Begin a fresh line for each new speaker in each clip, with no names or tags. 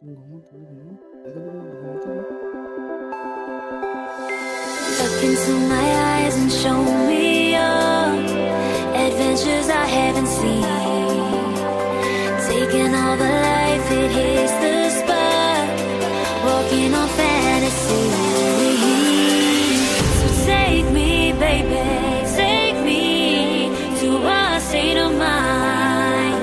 Look into my eyes and show me your adventures I haven't seen. Taking all the life, it hits the spot. Walking on fantasy. So take me, baby, take me to a state of mind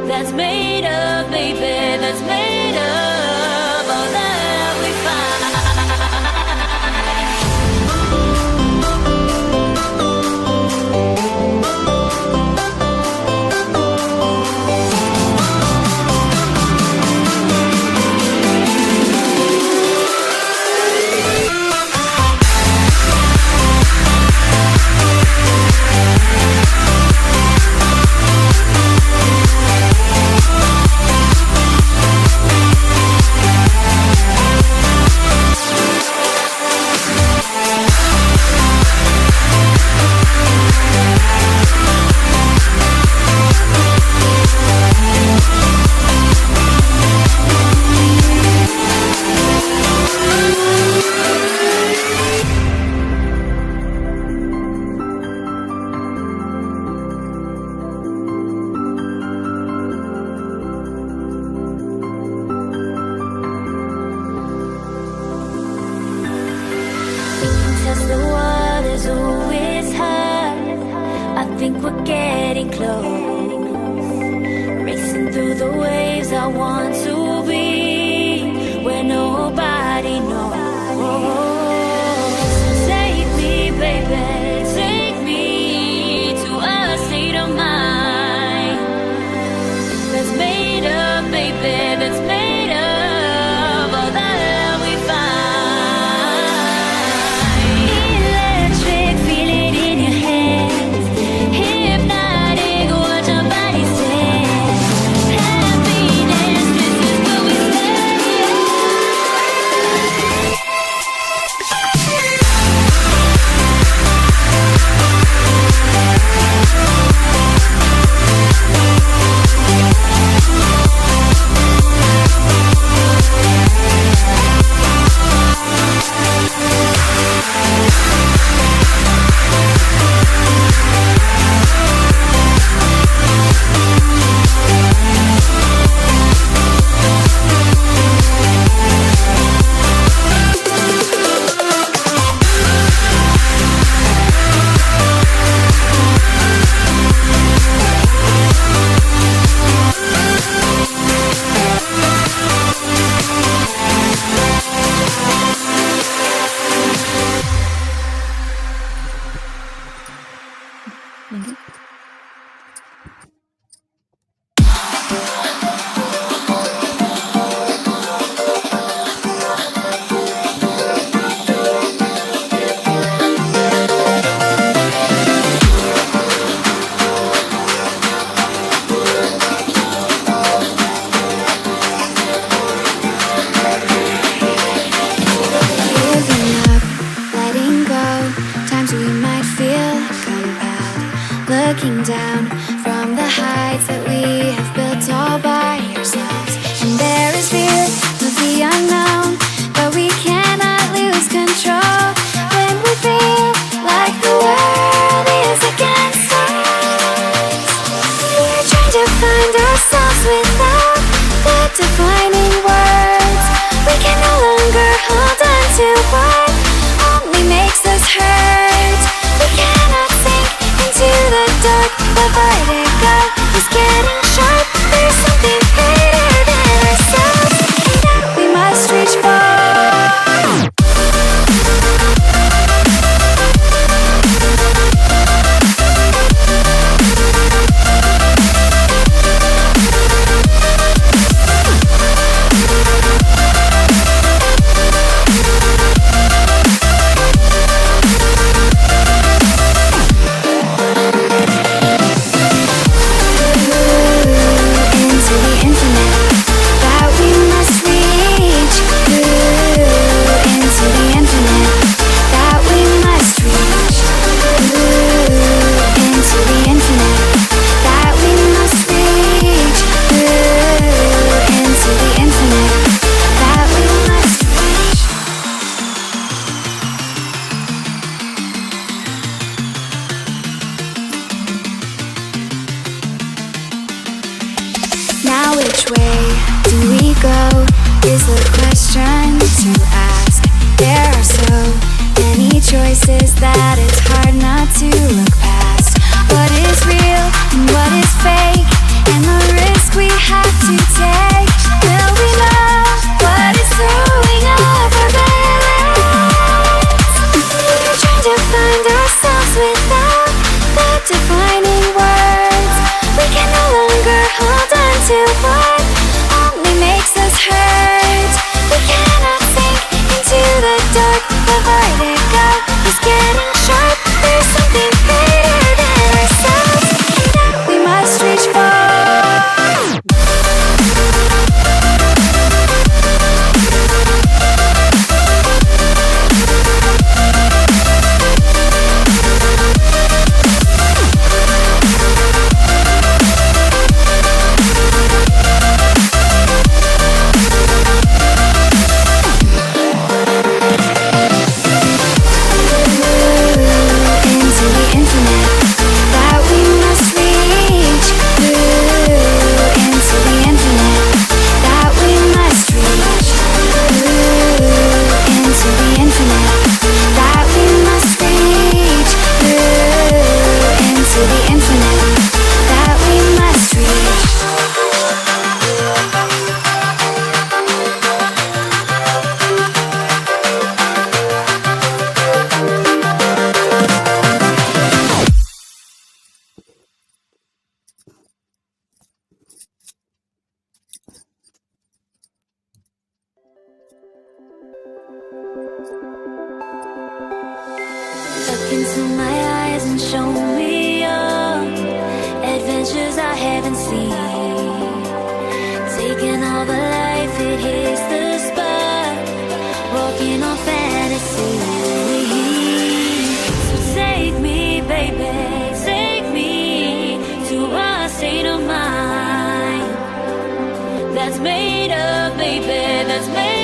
that's made of, baby, that's made of all that we find. Test the waters, oh, it's hard. I think we're getting close. Racing through the waves, I want to be where nobody knows. So take me, baby, take me to a state of mind that's made of, baby, that's made of all that we find. Electric, feel it in your hands. Hypnotic, watch our bodies dance. Happiness, this is what we looking down from the heights that we have built all by ourselves. And there is fear of the unknown, but we cannot lose control when we feel like the world is against us. We're trying to find ourselves without the defining words. We can no longer hold on to what only makes us hurt. We cannot sink into the dark. The vertigo is getting sharp. There's something greater than ourselves that we must reach for. that it's hard not to look past what is real and what is fake, and the risk we have to take. Will we know what is throwing off our balance? We're trying to find ourselves without the defining words. We can no longer hold on to what only makes us hurt. We cannot sink into the dark. The vertigo is getting sharp. There's something greater than ourselves that we must reach for. Look into my eyes and show me your adventures I haven't seen. Taking all the life, it hits the spot. Walking on fantasy. So take me, baby, take me to a state of mind that's made up, baby, that's made